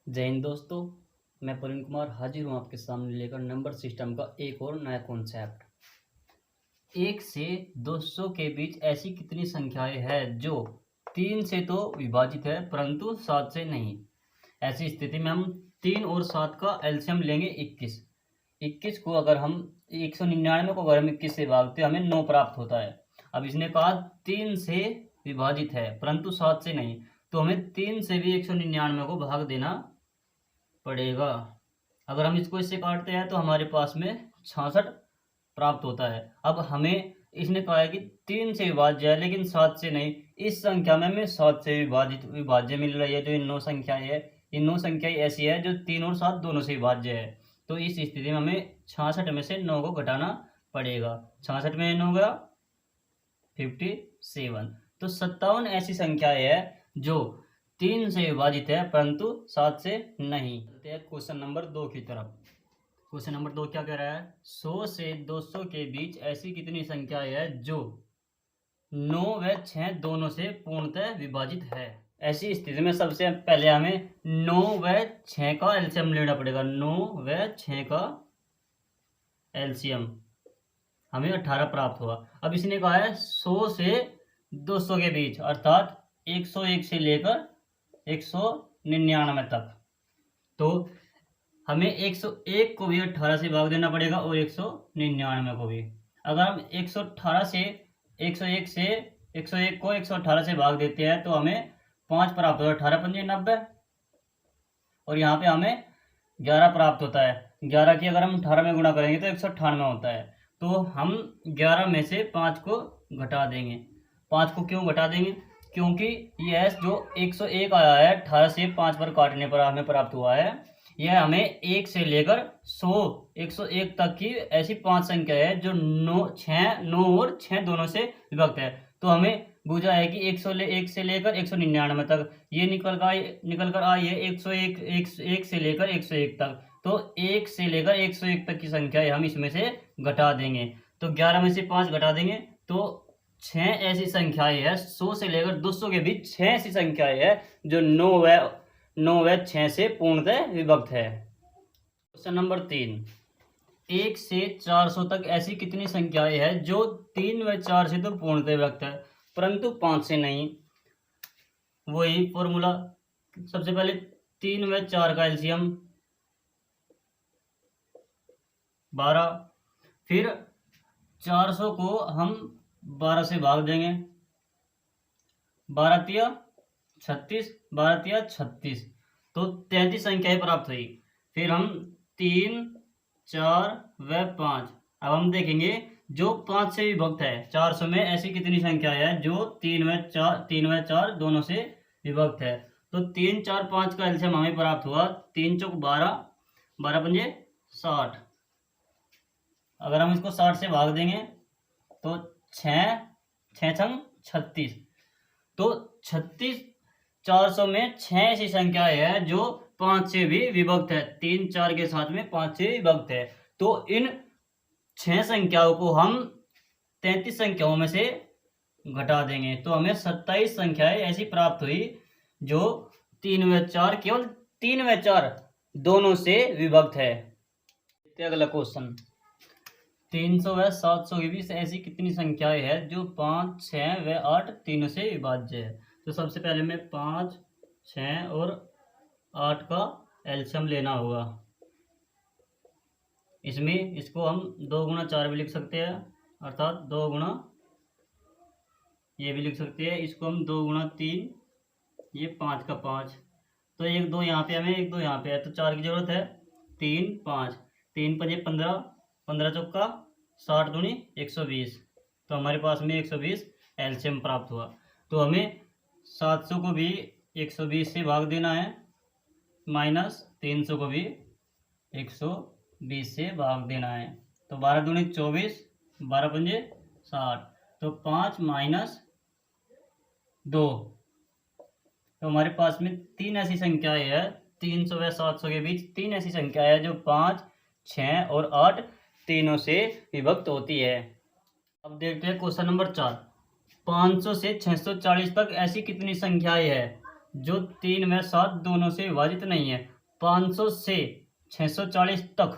जय हिंद दोस्तों, मैं प्रवीण कुमार हाजिर हूँ आपके सामने लेकर नंबर सिस्टम का एक और नया कॉन्सेप्ट। 1 से 200 के बीच ऐसी कितनी संख्याएं हैं जो 3 से तो विभाजित है परंतु 7 से नहीं। ऐसी स्थिति में हम 3 और 7 का एलसीएम लेंगे 21। 21 को अगर हम 199 को अगर हम 21 से भागते हमें 9 प्राप्त होता है। अब इसने कहा 3 से विभाजित है परंतु 7 से नहीं, तो हमें 3 से भी 199 को भाग देना पड़ेगा। अगर हम इसको इससे काटते हैं तो हमारे पास में 66 प्राप्त होता है। अब हमें इसने कहा है कि 3 से विभाज्य है लेकिन 7 से नहीं। इस संख्या में हमें 7 से विभाज्य मिल रही है। जो इन 9 संख्याएं है, इन 9 संख्याएं ऐसी है जो 3 और 7 दोनों से विभाज्य है। तो इस स्थिति में हमें 66 में से 9 को घटाना पड़ेगा। 66 में 9 गया 57। तो 57 ऐसी संख्याएं है जो 3 से विभाजित है परंतु 7 से नहीं। चलते हैं क्वेश्चन नंबर 2 की तरफ। क्वेश्चन नंबर 2 क्या कह रहा है? 100 से 200 के बीच ऐसी कितनी संख्याएं है जो 9 व 6 दोनों से पूर्णतः विभाजित है। ऐसी स्थिति में सबसे पहले हमें 9 व 6 का एलसीएम लेना पड़ेगा। 9 व 6 का एलसीएम हमें 18 प्राप्त हुआ। अब इसने कहा है 100 से 200 के बीच, अर्थात 101 से लेकर 199 तक। तो हमें 101 को भी 18 से भाग देना पड़ेगा और 199 को भी। अगर हम 118 से 101 से 101 को 118 से भाग देते हैं तो हमें 5 प्राप्त होता है। 18 पंजे 90 और यहाँ पे हमें 11 प्राप्त होता है। 11 की अगर हम 18 में गुणा करेंगे तो 198 होता है। तो हम 11 में से 5 को घटा देंगे। 5 को क्यों घटा देंगे? क्योंकि यह जो 101 आया है 18 से 5 पर काटने पर हमें प्राप्त हुआ है, यह हमें 1 से लेकर 100 101 तक की ऐसी 5 संख्या है जो 9 और 6 दोनों से विभक्त है। तो हमें बूझा है कि 101 से लेकर 199 तक, ये निकल कर आई है 101 से लेकर 101 तक। तो 1 से लेकर 101 तक की संख्या है हम इसमें से घटा देंगे। तो 11 में से 5 घटा देंगे तो 6 ऐसी संख्याएं है 100 से लेकर 200 के बीच 6 ऐसी संख्याएं है जो 9 व 6 से पूर्णतः विभक्त है। क्वेश्चन नंबर 3, 1 से 400 तक ऐसी कितनी संख्याएं है जो 3 व 4 से तो पूर्णतः विभक्त है परंतु 5 से नहीं। वही फॉर्मूला, सबसे पहले 3 व 4 का एलसीएम 12, फिर 400 को हम 12 से भाग देंगे। 12 तिया 36, 12 तिया 36, तो 33 संख्याएं प्राप्त हुई। फिर हम 3, 4 व 5। अब हम देखेंगे जो 5 से विभक्त है 400 में ऐसी कितनी संख्या है जो 3 व 4 दोनों से विभक्त है। तो 3, 4, 5 का एलसीएम हमें प्राप्त हुआ 3 चौक 12, 12 पंजे 60। अगर हम इसको 60 से भाग देंगे तो 6 छंग 36। तो 36 400 में 6 ऐसी संख्याएं है जो 5 से भी विभक्त है। 3, 4 के साथ में 5 से विभक्त है। तो इन 6 संख्याओं को हम 33 संख्याओं में से घटा देंगे तो हमें 27 संख्याएं ऐसी प्राप्त हुई जो 3 व 4 केवल 3 व 4 दोनों से विभक्त है। अगला क्वेश्चन, 300 व 700 के बीच ऐसी कितनी संख्याएं है जो 5, 6 व 8 तीनों से विभाज्य है। तो सबसे पहले में 5, 6 और 8 का एलसीएम लेना होगा। इसमें इसको हम 2 गुणा 4 भी लिख सकते हैं, अर्थात 2 गुणा ये भी लिख सकते हैं। इसको हम 2 गुणा 3, ये 5 का 5। तो 1 2 यहाँ पे हमें 1 2 यहाँ पे है तो 4 की जरूरत है। 3 5, 3 पंजे 15, 15 चौका 60 दूनी 120। तो हमारे पास में 120 एलसीएम प्राप्त हुआ। तो हमें 700 को भी 120 से भाग देना है, माइनस 300 को भी 120 से भाग देना है। तो 12 दूनी 24, 12 पंजे 60। तो 5 माइनस 2। तो हमारे पास में 3 ऐसी संख्याएं है 300 व 700 के बीच 3 ऐसी संख्याएं है जो 5, 6 और 8 तीनों से विभक्त होती है। अब देखते हैं क्वेश्चन नंबर 4, 500 से 640 तक ऐसी कितनी संख्याएं है जो 3 व 7 दोनों से विभाजित नहीं है। 500 से 640 तक,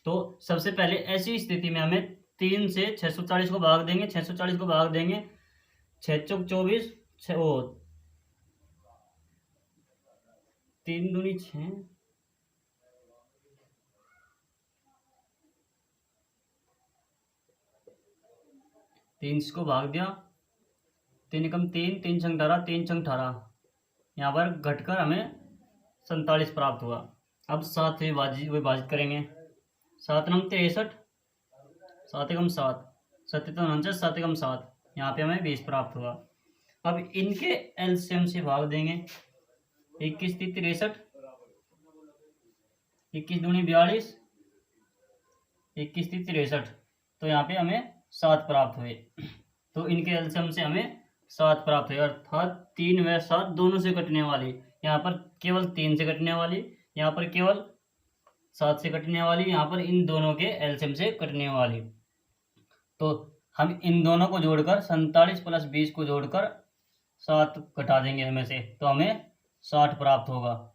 तो सबसे पहले ऐसी स्थिति में हमें 3 से 640 को भाग देंगे, 640 को भाग देंगे, 6 चौक 24, 3 दूनी 6, 3 को भाग दिया, 3 एकम 3, 3 छंग 18, 3 छंग 18, यहाँ पर घटकर हमें 47 प्राप्त हुआ। अब 7 से विभाजित करेंगे, 7 नम 63, 7 एकम 7, 7 49, 7 एकम 7, यहाँ पे हमें 20 प्राप्त हुआ। अब इनके एलसीएम से भाग देंगे, 21 3 63, 21 दूनी 42, 21 3 63, तो यहाँ पे हमें 7 प्राप्त हुए। तो इनके एलसीएम से हमें 7 प्राप्त हुए, अर्थात 3 व 7 दोनों से कटने वाली, यहाँ पर केवल 3 से कटने वाली, यहाँ पर केवल 7 से कटने वाली, यहाँ पर इन दोनों के एलसीएम से कटने वाली। तो हम इन दोनों को जोड़कर 47 प्लस 20 को जोड़कर 7 घटा देंगे इनमें से, तो हमें 60 प्राप्त होगा।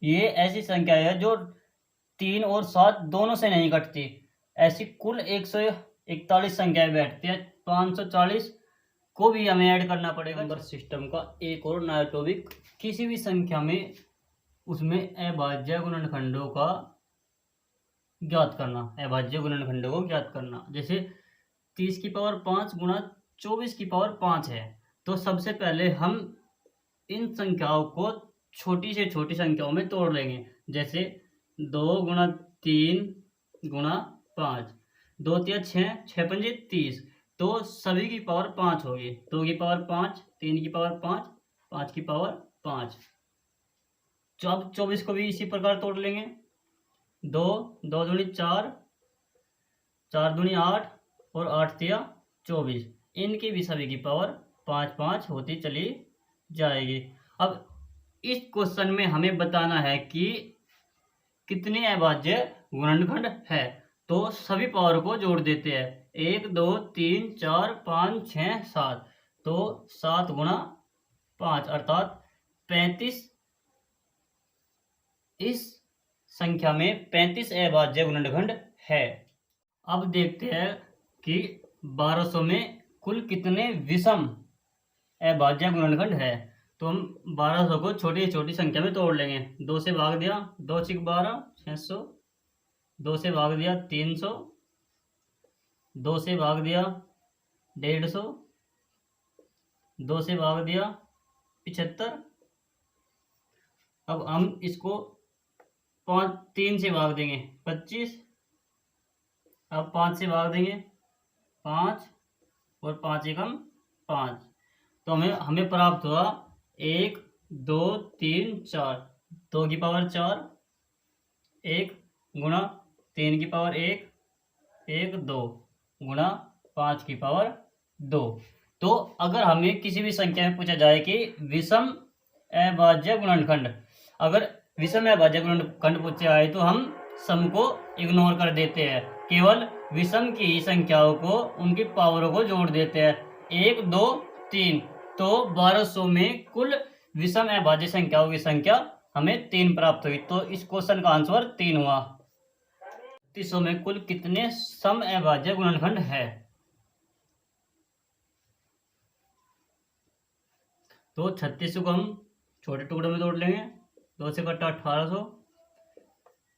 ये ऐसी संख्या है जो 3 और 7 दोनों से नहीं कटती। ऐसी कुल 141 संख्याएं बैठती है, 540 को भी हमें ऐड करना पड़ेगा। नंबर सिस्टम का एक और नया टॉपिक, किसी भी संख्या में उसमें अभाज्य गुणनखंडों का ज्ञात करना, अभाज्य गुणनखंडों को ज्ञात करना। जैसे 30 की पावर 5 गुणा 24 की पावर 5 है, तो सबसे पहले हम इन संख्याओं को छोटी से छोटी संख्याओं में तोड़ लेंगे। जैसे 2 गुणा 3 गुणा 5, 2 तिया 6, 6 पंजे 30, तो सभी की पावर 5 होगी। 2 की पावर 5, 3 की पावर 5, 5 की पावर 5। तो अब 24 को भी इसी प्रकार तोड़ लेंगे, 2 2 दूनी 4, 4 दूनी 8 और 8 तिया 24, इनकी भी सभी की पावर 5 5 होती चली जाएगी। अब इस क्वेश्चन में हमें बताना है कि कितने अभाज्य गुणनखंड है, तो सभी पावर को जोड़ देते हैं, 1 2 3 4 5 6 7, तो 7 गुणा 5 अर्थात 35। इस संख्या में 35 अभाज्य गुणनखंड है। अब देखते हैं कि 1200 में कुल कितने विषम अभाज्य गुणनखंड है। तो हम 1200 को छोटी छोटी संख्या में तोड़ लेंगे। 2 से भाग दिया, 2 6 12 600, 2 से भाग दिया 300, 2 से भाग दिया 150, 2 से भाग दिया 75। अब हम इसको 3 से भाग देंगे 25, अब 5 से भाग देंगे 5 और 5 एकम 5, तो हमें प्राप्त हुआ 1 2 3 4, 2 की पावर 4, 1 गुणा 3 की पावर 1, 1 2 गुणा 5 की पावर 2। तो अगर हमें किसी भी संख्या में पूछा जाए कि विषम अभाज्य गुणनखंड, अगर विषम अभाज्य गुणनखंड पूछा जाए तो हम सम को इग्नोर कर देते हैं, केवल विषम की ही संख्याओं को उनकी पावरों को जोड़ देते हैं। 1 2 3, तो 1200 में कुल विषम अभाज्य संख्याओं की संख्या हमें 3 प्राप्त हुई। तो इस क्वेश्चन का आंसर 3 हुआ। 3600 में कुल कितने सम अभाज्य गुणनखंड है। तो 3600 को हम छोटे टुकड़े में तोड़ लेंगे। 2 से कटा 1800,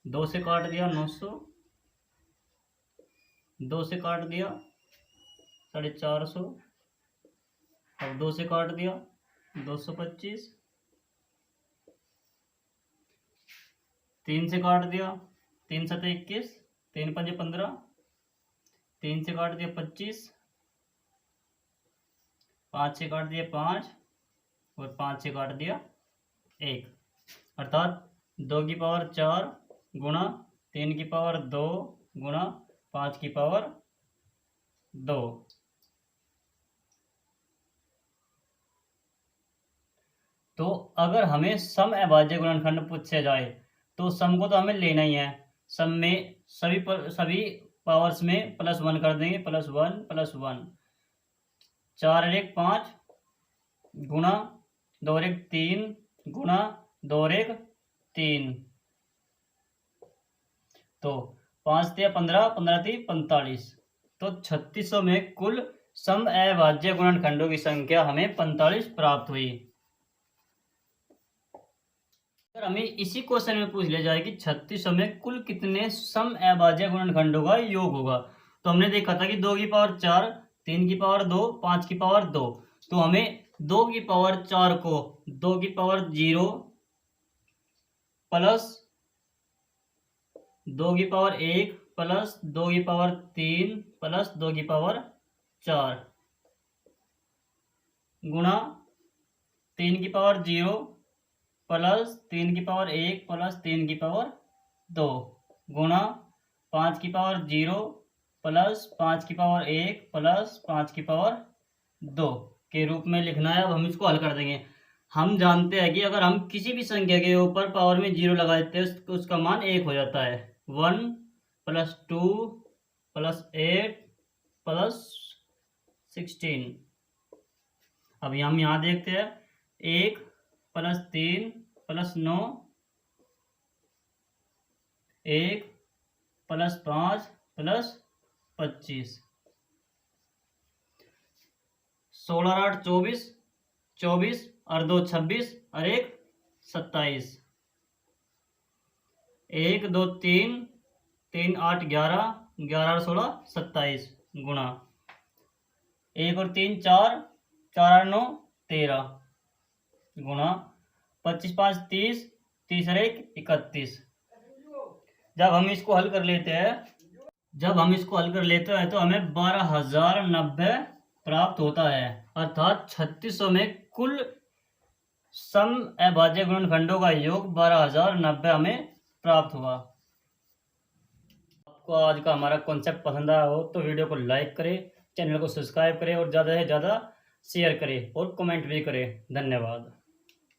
2 से काट दिया 900, 2 से काट दिया 450, अब 2 से काट दिया 225, 3 से काट दिया 3 7 21, 3 5 15, 3 से काट दिया 25, 5 से काट दिया 5 और 5 से काट दिया 1, अर्थात 2 की पावर 4 गुणा 3 की पावर 2 गुणा 5 की पावर 2। तो अगर हमें सम अभाज्य गुणनखंड पूछे जाए तो सम को तो हमें लेना ही है। सम में सभी पावर्स में +1 कर देंगे, +1 +1, 4 और 1 5 गुणा 2 और 1 3 गुणा 2 और 1 3, तो 5 × 15, 15 × 45, तो 3600 में कुल सम अभाज्य गुणनखंडों की संख्या हमें 45 प्राप्त हुई। अगर हमें इसी क्वेश्चन में पूछ लिया जाए कि 3600 में कुल कितने सम अभाज्य गुणनखंडों का योग होगा, तो हमने देखा था कि 2 की पावर 4, 3 की पावर 2, 5 की पावर 2, तो हमें 2 की पावर 4 को 2 की पावर 0 प्लस 2 की पावर 1 प्लस 2 की पावर 3 प्लस 2 की पावर 4 गुणा 3 की पावर 0 प्लस 3 की पावर 1 प्लस 3 की पावर 2 गुणा 5 की पावर 0 प्लस 5 की पावर 1 प्लस 5 की पावर 2 के रूप में लिखना है। अब हम इसको हल कर देंगे। हम जानते हैं कि अगर हम किसी भी संख्या के ऊपर पावर में 0 लगा देते हैं तो उसका मान 1 हो जाता है। 1 + 2 + 8 + 16। अब हम यहाँ देखते हैं 1 + 3 + 9, 1 + 5 + 25, 16 और 8 24, 24 और 2 26 और 1 27, 1 2 3, 3 8 11, 11 और 16 27 गुणा 1 और 3 4, 4 और 9 13 गुणा 25 5 30, 30 और 1 31। जब हम इसको हल कर लेते हैं तो हमें 12,090 प्राप्त होता है, अर्थात 3600 में कुल सम अभाज्य गुणनखंडों का योग 12,090 हमें प्राप्त हुआ। आपको आज का हमारा कॉन्सेप्ट पसंद आया हो तो वीडियो को लाइक करें, चैनल को सब्सक्राइब करें और ज़्यादा से ज़्यादा शेयर करें और कमेंट भी करें। धन्यवाद।